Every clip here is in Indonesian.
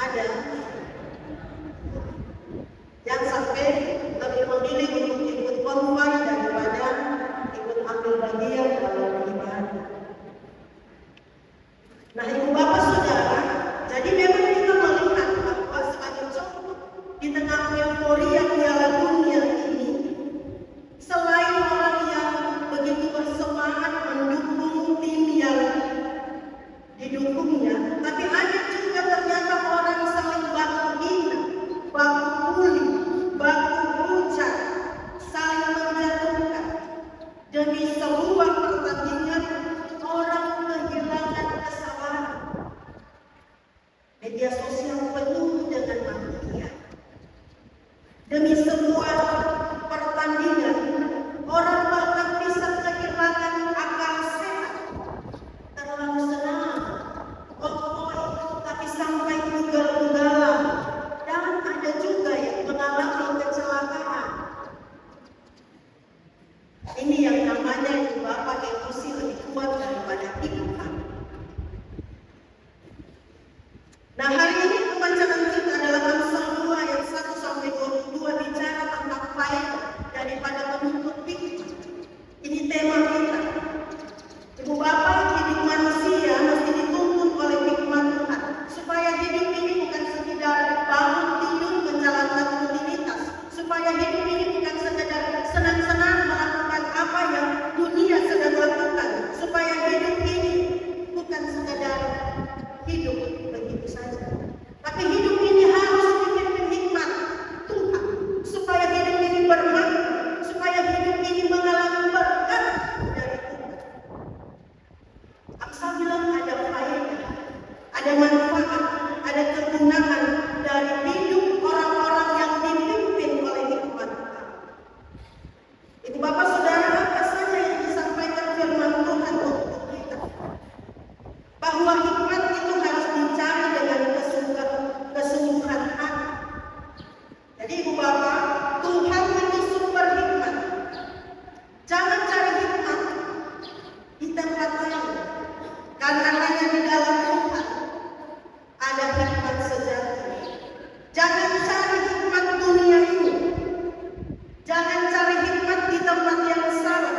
ada yang sampai lebih memilih untuk ikut konvoy daripada ikut ambil bagian dalam ibadah. Nah, ibu bapak saudara, jadi memang kita melihat bahwa sebagai contoh di tengah euforia Piala Dunia ini, selain orang yang begitu bersemangat mendukung tim yang didukungnya, tapi ada juga ternyata orang saling baku hina, baku bully, baku ucap, saling menjatuhkan. Demi sebuah pertandingan, orang kehilangan kesabaran. Media sosial penuh dengan mafia. Demi sebuah pertandingan, orang bahkan bisa kehilangan akal sehat. Terlalu senang, tapi sampai ugal-ugalan, dan ada juga yang mengalami kecelakaan. Ini yang namanya ibu bapak emosi lebih kuat daripada hikmat. Nah, hari ini pembacaan kita adalah Amsal 2 ayat 1 sampai 22 bicara tentang faedah daripada menuntut hikmat. Ini tema kita. Ibu bapak, hidup manusia mesti dituntut oleh hikmat Tuhan, supaya hidup ini bukan sekedar bangun tidur menjalankan rutinitas, supaya hidup ini bukan sekedar senang-senang melakukan apa yang dunia sedang lakukan, supaya hidup ini bukan sekedar hidup begitu saja, tapi hidup ini harus dipimpin hikmat Tuhan, supaya hidup ini bermakna, supaya hidup ini mengalami berkat dari Tuhan. Amsal bilang ada faedah, ada manfaat, ada kegunaan dari hidup orang-orang yang dipimpin oleh hikmat Tuhan. Ibu bapak saudara, apa saja yang disampaikan firman Tuhan untuk kita? Bahwa hikmat itu harus dicari dengan kesungguhan hati. Jadi ibu bapak, Tuhan itu sumber hikmat. Jangan cari hikmat di tempat lain, karena hanya di dalam Tuhan ada hikmat sejati. Jangan cari hikmat dunia ini. Jangan cari hikmat di tempat yang salah.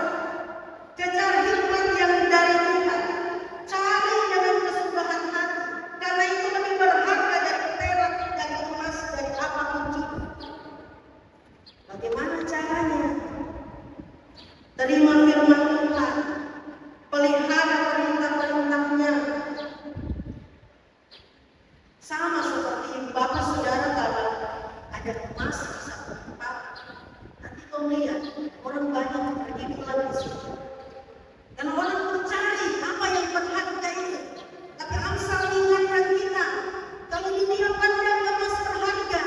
Cari hikmat yang dari Tuhan. Cari dengan kesungguhan hati, karena itu lebih berharga dari perak, dari emas, dari apapun juga. Bagaimana caranya? Terima firman Tuhan, pelihara perintah-perintahnya. Sama seperti bapak saudara, kalau ada emas di satu tempat, nanti kau lihat orang banyak pergi pulang di situ. Dan orang mencari apa yang berharga itu. Tapi Amsal ingatkan kita, kalau dunia pandang emas berharga,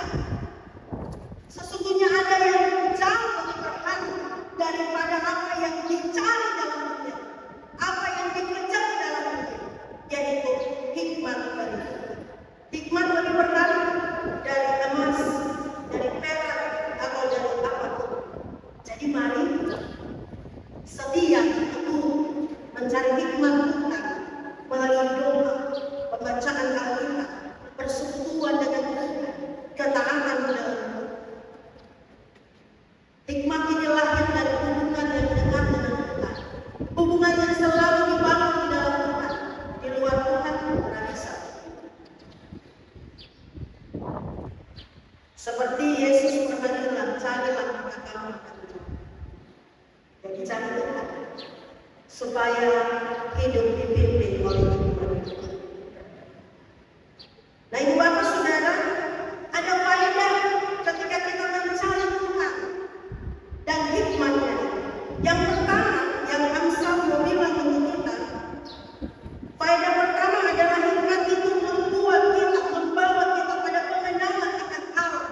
sesungguhnya ada yang jauh lebih berharga daripada apa yang dicari dalam dunia, apa yang dikejar dalam dunia, yaitu hikmat dari Tuhan. Hikmat lebih berharga dari emas, dari perak, atau dari apapun. Jadi mari setia teguh mencari hikmat Tuhan melalui doa, pembacaan Alkitab, persekutuan dengan Tuhan, ketaatan dalam Tuhan. Hikmat ini lahir dari hubungan yang dekat dengan Tuhan, hubungan yang selalu dibangun di dalam Tuhan. Di luar Tuhan tidak bisa. Seperti Yesus pernah bilang, carilah maka kamu akan menemukan. Jadi cari Tuhan, supaya hidup dipimpin oleh Tuhan. Nah, ibu bapak saudara, ada faedah ketika kita mencari Tuhan dan hikmatnya. Yang pertama, yang Amsal mau bilang untuk kita, faedah pertama adalah hikmat itu membuat kita, membawa kita pada pengenalan akan Allah.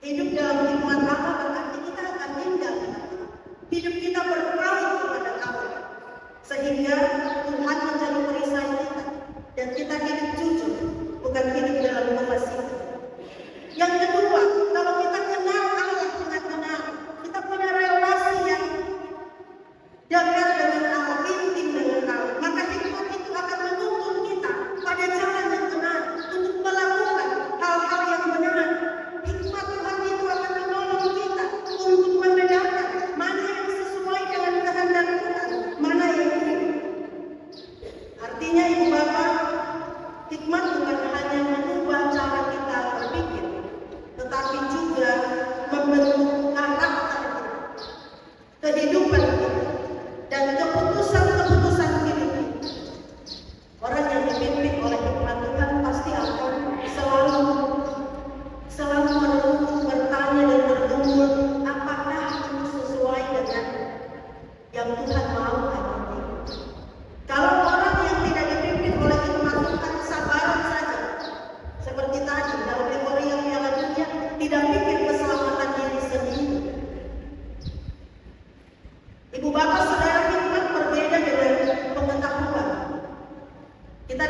Hidup dalam hikmat Allah berarti kita akan tinggal. Hidup kita berpaling kepada Allah, sehingga Tuhan menjadi perisai kita, dan kita hidup jujur, bukan hidup dalam kefasihan. Yang kedua, kalau kita kenal Allah dengan benar, kita punya relasi yang dekat dengan Allah, intim dengan Allah, maka hikmat itu akan menuntun kita pada jalan yang benar,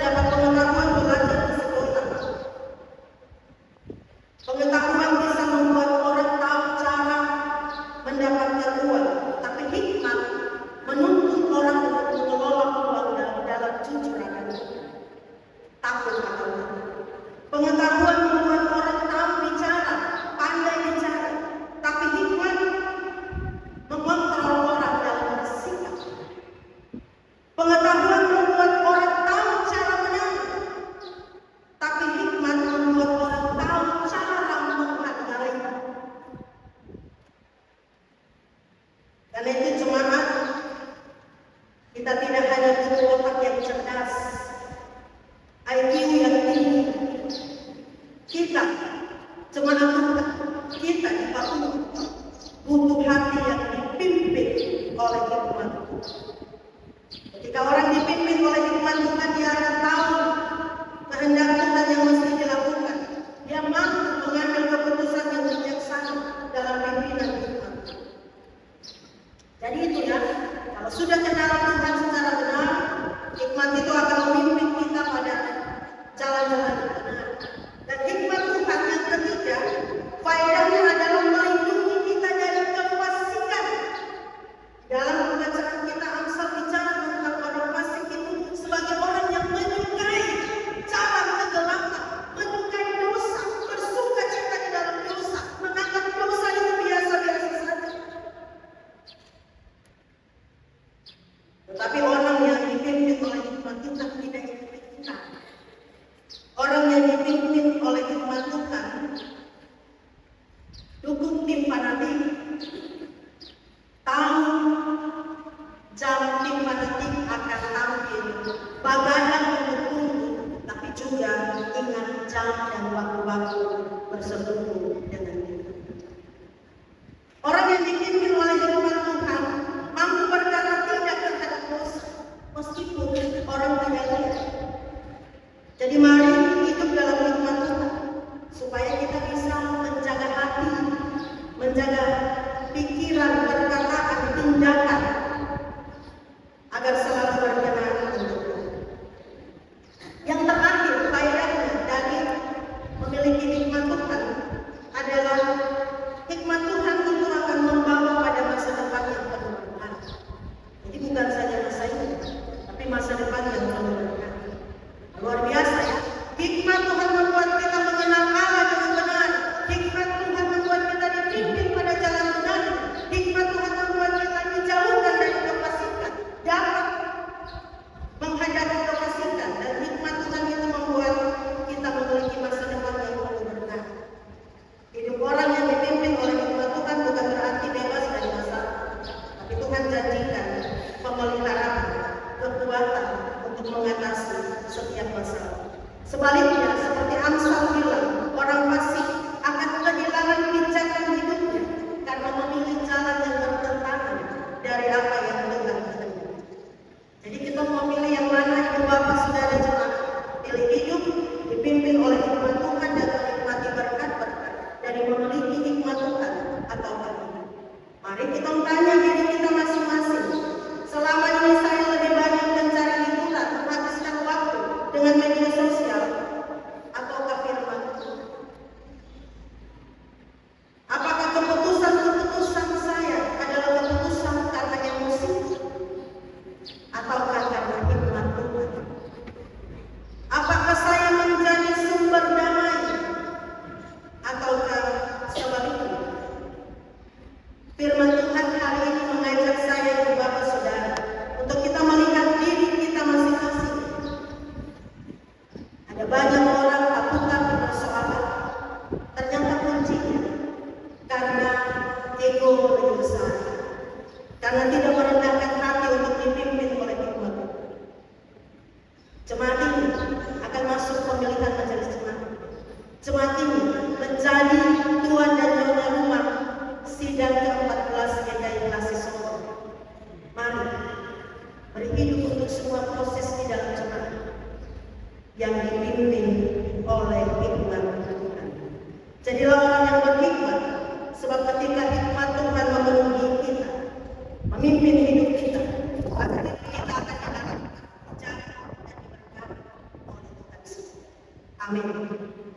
dapat pengetahuan belajar di sekolah. Pengetahuan bisa membuat orang tahu cara mendapatkan uang, tapi hikmat menuntut orang untuk mengelola uang dalam jujur dan takut akan Allah. Pengetahuan membuat orang tahu bicara, pandai bicara, tapi hikmat mengontrol orang dalam bersikap. Pengetahuan membuat orang tahu cara menang, tapi hikmat membuat orang tahu cara menghargai. Karena itu jemaat, kita tidak hanya butuh otak yang cerdas, IQ yang tinggi. Kita jemaat Tuhan, kita butuh hati yang dipimpin oleh hikmat Tuhan. Ketika orang dipimpin oleh hikmat Tuhan, dia akan tahu kehendak Tuhan yang mesti dilakukan. Dia mampu mengambil keputusan yang bijaksana dalam pimpinan Tuhan. Jadi itu ya, kalau sudah kenal Tuhan secara benar, hikmat itu akan memimpin kita pada jalan-jalan yang benar. Dan hikmat Tuhan yang ketiga, faedahnya adalah melindungi kita dari kefasikan. Dalam pembacaan kita Amsal bicara tentang orang fasik itu sebagai orang yang menyukai jalan kegelapan, menyukai dosa, bersuka cita di dalam dosa, menganggap dosa itu biasa-biasa saja. Tetapi orang yang dipimpin oleh hikmat Tuhan tidak ikut-ikutan. Orang yang dipimpin oleh hikmat Tuhan dukung tim fanatik, tahu jam tim fanatik akan tampil, bagadang tunggu, tapi juga ingat jam dan waktu-waktu bersekutu dengan Tuhan. Orang yang dipimpin oleh hikmat Tuhan mampu berkata tidak terhadap dosa, meskipun orang tidak lihat. Jadi mari hidup dalam hikmat Tuhan, supaya kita bisa menjaga hati, menjaga pikiran, perkataan, tindakan, agar selalu berkenan untuk Tuhan. Yang terakhir, faedahnya dari memiliki hikmat Tuhan adalah hikmat Tuhan itu akan membawa pada masa depan yang penuh berkah. Jadi bukan saja masa ini, tapi masa depan yang penuh berkah. Luar biasa ya. Hikmat Tuhan membuat kita mengenal Allah dengan benar. Hikmat Tuhan membuat kita dipimpin pada jalan benar. Hikmat Tuhan membuat kita dijauhkan dari kefasikan, dapat menghadapi kefasikan. Dan hikmat Tuhan itu membuat kita memiliki masa depan yang penuh berkah. Hidup orang yang dipimpin oleh hikmat Tuhan bukan berarti bebas dari masalah, tapi Tuhan janjikan pemeliharaan, kekuatan untuk mengatasi setiap masalah. Sebaliknya, seperti Amsal bilang, orang fasik akan kehilangan pijakan hidupnya karena memilih jalan yang bertentangan dari apa yang Tuhan kehendaki. Jadi kita mau pilih yang mana, ibu bapak saudara jemaat? Pilih hidup dipimpin oleh hikmat Tuhan dan menikmati berkat-berkat dari memiliki hikmat Tuhan atau tidak. Mari kita tanya diri kita masing-masing. Selama ini saya lebih banyak mencari hiburan, menghabiskan waktu dengan media sosial ataukah firman Tuhan? Apakah keputusan saya adalah keputusan karena emosi ataukah karena hikmat Tuhan? Apakah saya menjadi sumber damai ataukah sebaliknya? Firman Tuhan hari ini mengajak saya ibu bapak saudara untuk kita melihat diri kita masing-masing. Ada banyak orang lakukan persoalan, ternyata kuncinya karena ego lebih besar, karena tidak merendahkan hati untuk dipimpin oleh hikmat Tuhan. Jemaat ini akan masuk pemilihan majelis jemaat. Jemaat ini menjadi tuan dan nyonya rumah sidang ke-14 GKI Kasih Solo. Mari beri hidup untuk semua proses di dalam jemaat yang dipimpin oleh hikmat Tuhan. Jadilah orang yang berhikmat, sebab ketika hikmat Tuhan memenuhi kita, memimpin hidup kita, maka kita akan dijaga dan diberkati. Amin.